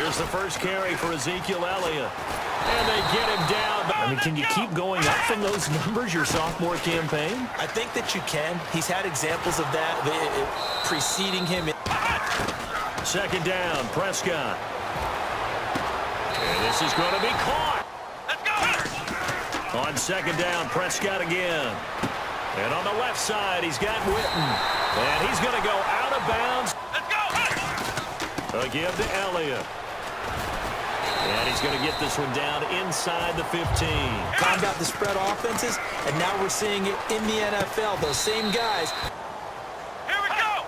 Here's the first carry for Ezekiel Elliott. And they get him down. I mean, can you keep going up from those numbers your sophomore campaign? I think that you can. He's had examples of that preceding him. Second down, Prescott. And this is going to be caught. Let's go! On second down, Prescott again. And on the left side, he's got Witten. And he's going to go out of bounds. Let's go! A give to Elliott. And he's going to get this one down inside the 15. Combat the spread offenses, and now we're seeing it in the NFL. Those same guys. Here we go!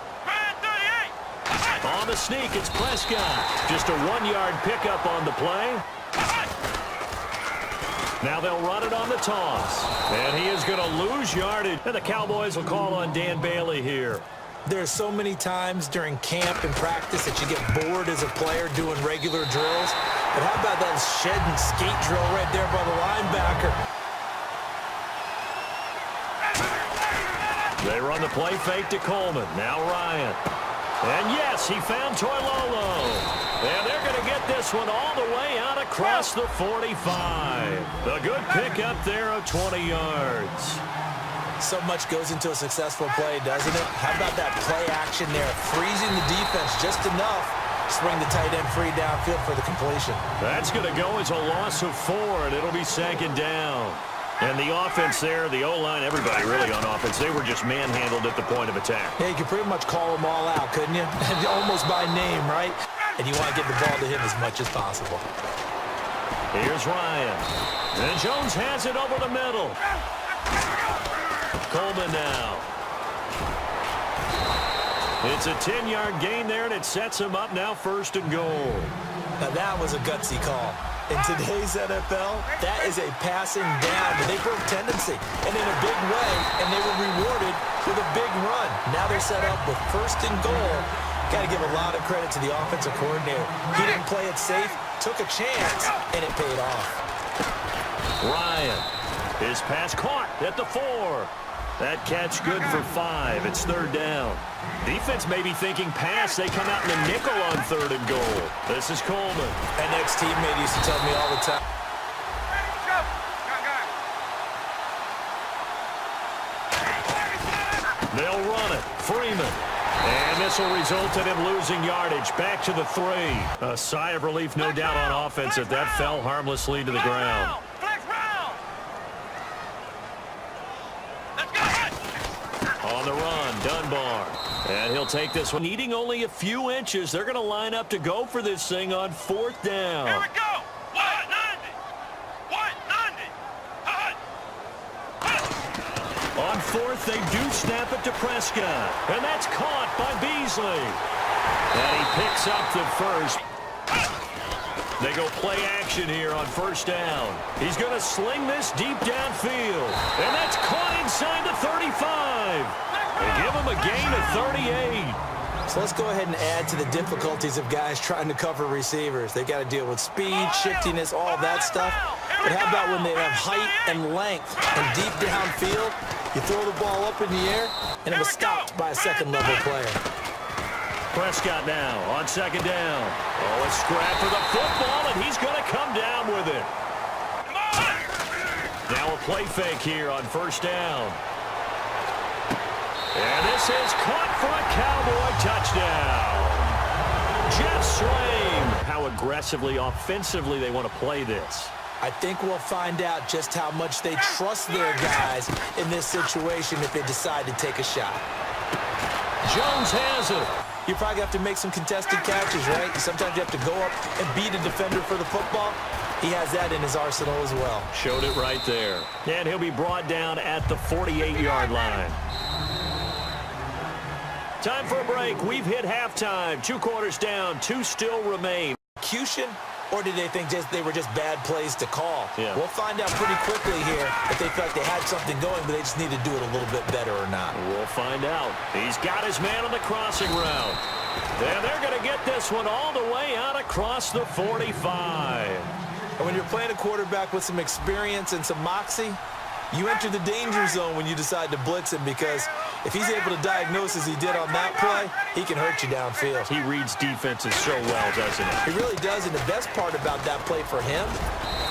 38! On the sneak, it's Prescott. Just a 1-yard pickup on the play. Now they'll run it on the toss. And he is going to lose yardage. And the Cowboys will call on Dan Bailey here. There's so many times during camp and practice that you get bored as a player doing regular drills. But how about that shed and skate drill right there by the linebacker? They run the play fake to Coleman. Now Ryan. And yes, he found Toilolo. And they're going to get this one all the way out across the 45. A good pickup there of 20 yards. So much goes into a successful play, doesn't it? How about that play action there? Freezing the defense just enough. Swing the tight end free downfield for the completion. That's going to go as a loss of 4, and it'll be second down. And the offense there, the O-line, everybody really on offense, they were just manhandled at the point of attack. Yeah, you could pretty much call them all out, couldn't you? Almost by name, right? And you want to get the ball to him as much as possible. Here's Ryan. And Jones has it over the middle. Coleman now. It's a 10-yard gain there, and it sets him up now 1st and goal. Now that was a gutsy call. In today's NFL, that is a passing down, but they broke tendency, and in a big way, and they were rewarded with a big run. Now they're set up with 1st and goal. Got to give a lot of credit to the offensive coordinator. He didn't play it safe, took a chance, and it paid off. Ryan, his pass caught at the 4. That catch good for 5. It's 3rd down. Defense may be thinking pass. They come out in the nickel on 3rd and goal. This is Coleman. An ex-teammate used to tell me all the time. They'll run it. Freeman. And this will result in him losing yardage. Back to the 3. A sigh of relief, no doubt, on offense if that fell harmlessly to the ground. On the run, Dunbar. And he'll take this one. Needing only a few inches. They're going to line up to go for this thing on 4th down. Here we go! 190! On 4th, they do snap it to Prescott. And that's caught by Beasley. And he picks up the 1st. They go play action here on 1st down. He's going to sling this deep downfield. And that's caught inside the 35. They give him a gain of 38. So let's go ahead and add to the difficulties of guys trying to cover receivers. They got to deal with speed, shiftiness, all that stuff. But how about when they have height and length and deep downfield? You throw the ball up in the air, and it was stopped by a second-level player. Prescott now on 2nd down. Oh, a scrap for the football, and he's going to come down with it. Now a play fake here on 1st down. And this is caught for a Cowboy touchdown. Jeff Swain. How aggressively, offensively they want to play this. I think we'll find out just how much they trust their guys in this situation if they decide to take a shot. Jones has it. You probably have to make some contested catches, right? Sometimes you have to go up and beat a defender for the football. He has that in his arsenal as well. Showed it right there. And he'll be brought down at the 48-yard line. Time for a break. We've hit halftime. 2 quarters down. 2 still remain. Execution, or did they think they were just bad plays to call? Yeah. We'll find out pretty quickly here if they felt like they had something going, but they just need to do it a little bit better or not. We'll find out. He's got his man on the crossing route. And they're going to get this one all the way out across the 45. And when you're playing a quarterback with some experience and some moxie, You enter the danger zone when you decide to blitz him, because if he's able to diagnose as he did on that play, he can hurt you downfield. He reads defenses so well, doesn't he? He really does, and the best part about that play for him,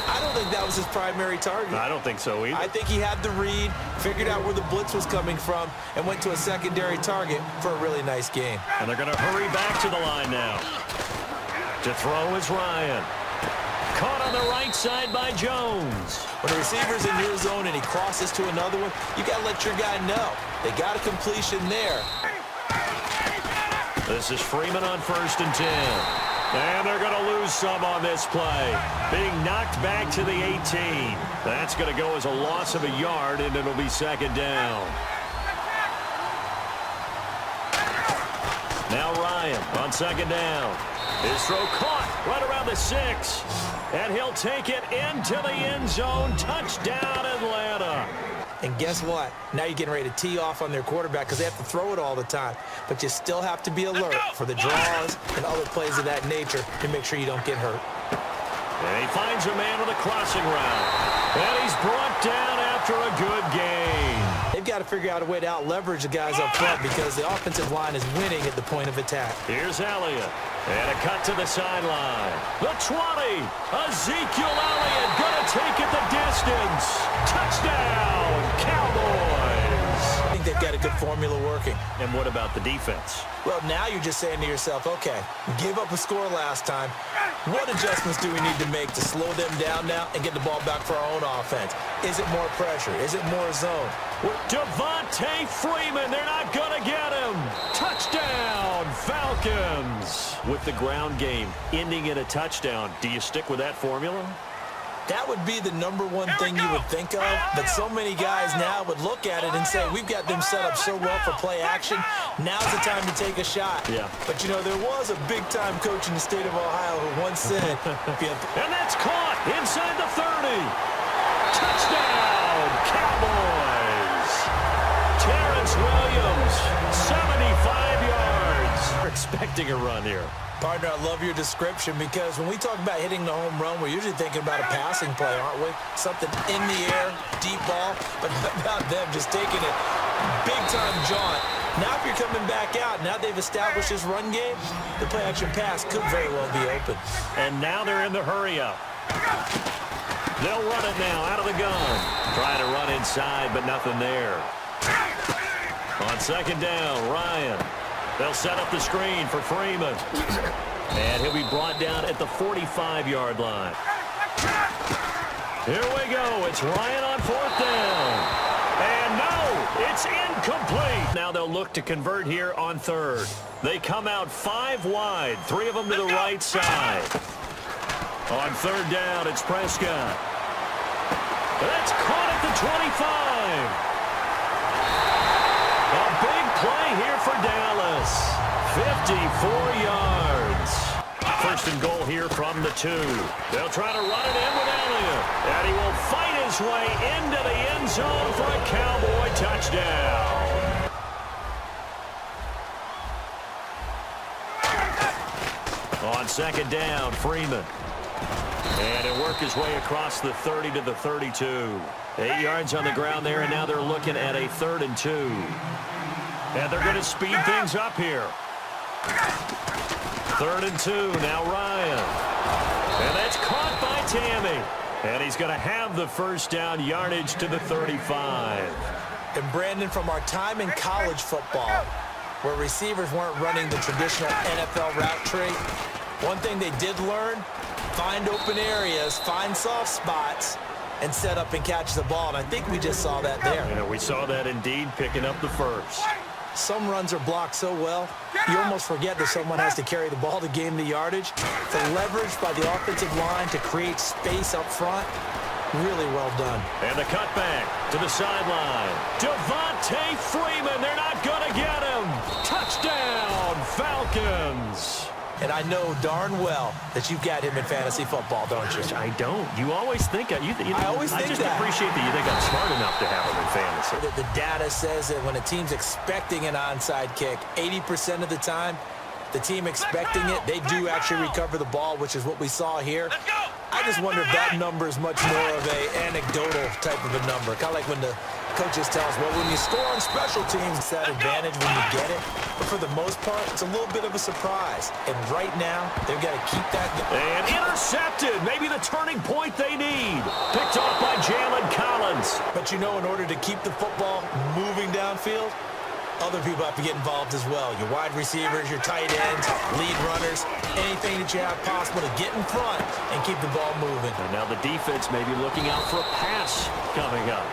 I don't think that was his primary target. I don't think so either. I think he had the read, figured out where the blitz was coming from, and went to a secondary target for a really nice game. And they're going to hurry back to the line now. To throw is Ryan. Caught on the right side by Jones. When the receiver's in your zone and he crosses to another one, you got to let your guy know. They got a completion there. This is Freeman on 1st and 10. And they're going to lose some on this play. Being knocked back to the 18. That's going to go as a loss of a yard, and it'll be 2nd down. Now Ryan on 2nd down. His throw caught right around the 6. And he'll take it into the end zone. Touchdown, Atlanta. And guess what? Now you're getting ready to tee off on their quarterback because they have to throw it all the time. But you still have to be alert for the draws and other plays of that nature to make sure you don't get hurt. And he finds a man with a crossing route. And he's brought down after a good game. They've got to figure out a way to out-leverage the guys up front because the offensive line is winning at the point of attack. Here's Elliott. And a cut to the sideline. The 20. Ezekiel Elliott going to take it the distance. Touchdown, Cowboys. I think they've got a good formula working. And what about the defense? Well, now you're just saying to yourself, okay, give up a score last time. What adjustments do we need to make to slow them down now and get the ball back for our own offense? Is it more pressure? Is it more zone? Devontae Freeman, they're not going to get him. Touchdown, Falcons. With the ground game ending in a touchdown, do you stick with that formula? That would be the number one thing you would think of, but so many guys now would look at it and say, we've got them set up so well for play action, now's the time to take a shot. Yeah. But, you know, there was a big-time coach in the state of Ohio who once said, and that's caught inside the 30. Touchdown, Cowboys. Terrence Williams, 75 yards. We're expecting a run here. Partner, I love your description because when we talk about hitting the home run, we're usually thinking about a passing play, aren't we? Something in the air, deep ball, but how about them just taking it big-time jaunt. Now if you're coming back out, now they've established this run game, the play-action pass could very well be open. And now they're in the hurry-up. They'll run it now out of the gun. Trying to run inside, but nothing there. On 2nd down, Ryan. They'll set up the screen for Freeman. And he'll be brought down at the 45-yard line. Here we go. It's Ryan on 4th down. And no, it's incomplete. Now they'll look to convert here on 3rd. They come out 5 wide, 3 of them to the right side. On 3rd down, it's Prescott. That's caught at the 25. A big play here for Dallas. 54 yards. 1st and goal here from the 2. They'll try to run it in with Elliott. And he will fight his way into the end zone for a Cowboy touchdown. On 2nd down, Freeman. And he'll work his way across the 30 to the 32. 8 yards on the ground there, and now they're looking at a 3rd and 2. And they're going to speed things up here. 3rd and 2, now Ryan. And that's caught by Tammy. And he's going to have the 1st down, yardage to the 35. And Brandon, from our time in college football, where receivers weren't running the traditional NFL route tree, one thing they did learn, find open areas, find soft spots, and set up and catch the ball. And I think we just saw that there. Yeah, we saw that indeed, picking up the 1st. Some runs are blocked so well, you almost forget that someone has to carry the ball to gain the yardage. The leverage by the offensive line to create space up front, really well done. And the cutback to the sideline. Devontae Freeman, they're not going to get him. Touchdown, Falcons. And I know darn well that you've got him in fantasy football, don't you? I don't. You always think I always think I just that. appreciate that you think I'm smart enough to have him in fantasy. The data says that when a team's expecting an onside kick, 80% of the time, the team expecting it, they do actually recover the ball, which is what we saw here. I just wonder if that number is much more of a anecdotal type of a number. Kind of like when the coaches tell us, well, when you score on special teams, it's that advantage when you get it. But for the most part, it's a little bit of a surprise. And right now, they've got to keep that going. And intercepted. Maybe the turning point they need. Picked off by Jalen Collins. But you know, in order to keep the football moving downfield, other people have to get involved as well. Your wide receivers, your tight ends, lead runners, anything that you have possible to get in front and keep the ball moving. And now the defense may be looking out for a pass coming up.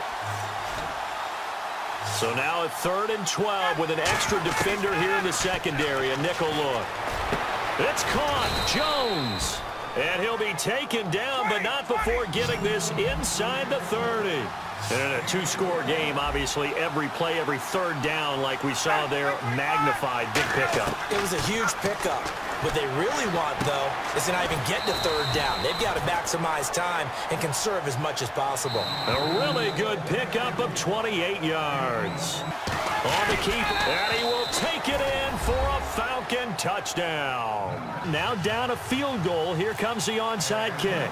So now at 3rd and 12 with an extra defender here in the secondary, a nickel look. It's caught, Jones. And he'll be taken down, but not before getting this inside the 30. And in a 2-score game, obviously, every play, every 3rd down, like we saw there, magnified, big pickup. It was a huge pickup. What they really want, though, is to not even get to 3rd down. They've got to maximize time and conserve as much as possible. A really good pickup of 28 yards. On the keeper, and he will take it in for a Falcon touchdown. Now down a field goal. Here comes the onside kick.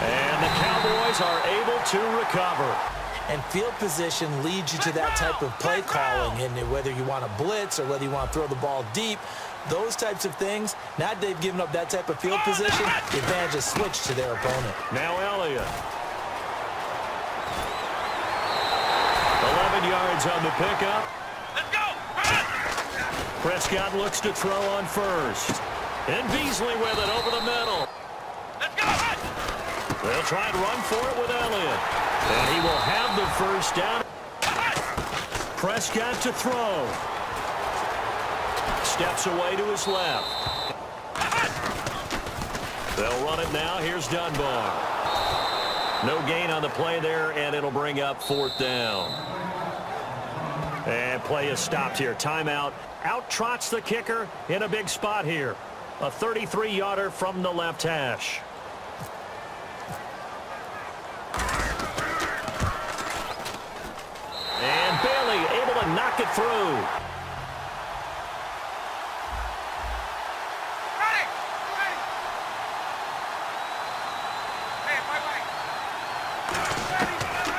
And the Cowboys are able to recover. And field position leads you to that type of play calling. And whether you want to blitz or whether you want to throw the ball deep, those types of things, now they've given up that type of field position, the advantage is switched to their opponent. Now Elliott. 11 yards on the pickup. Let's go. Prescott looks to throw on 1st. And Beasley with it over the middle. Let's go. They'll try and run for it with Elliott. And he will have the 1st down. Prescott to throw. Steps away to his left. They'll run it now. Here's Dunbar. No gain on the play there, and it'll bring up 4th down. And play is stopped here. Timeout. Out trots the kicker in a big spot here. A 33-yarder from the left hash. And Bailey able to knock it through.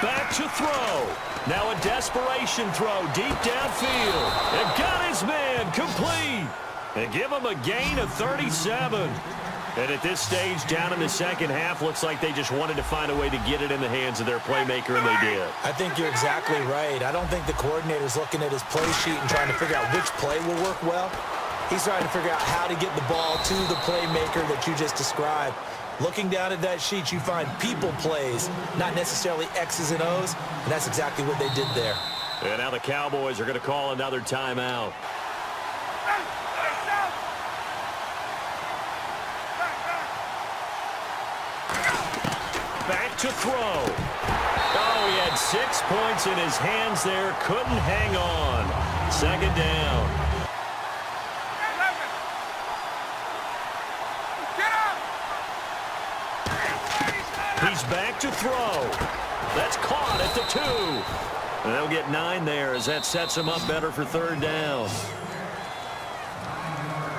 Back to throw. Now a desperation throw deep downfield. And got his man complete. And give him a gain of 37. And at this stage, down in the second half, looks like they just wanted to find a way to get it in the hands of their playmaker, and they did. I think you're exactly right. I don't think the coordinator's looking at his play sheet and trying to figure out which play will work well. He's trying to figure out how to get the ball to the playmaker that you just described. Looking down at that sheet, you find people plays, not necessarily X's and O's, and that's exactly what they did there. And now the Cowboys are going to call another timeout. Back to throw. Oh, he had 6 points in his hands there. Couldn't hang on. 2nd down. He's back to throw. That's caught at the 2. And they'll get 9 there as that sets him up better for 3rd down.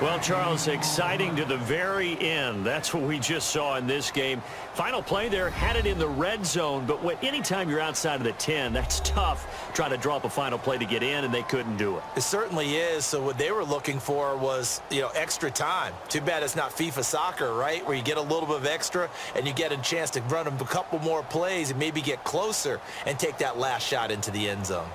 Well, Charles, exciting to the very end. That's what we just saw in this game. Final play there, had it in the red zone, but anytime you're outside of the 10, that's tough trying to draw up a final play to get in, and they couldn't do it. It certainly is. So what they were looking for was, extra time. Too bad it's not FIFA soccer, right, where you get a little bit of extra and you get a chance to run a couple more plays and maybe get closer and take that last shot into the end zone.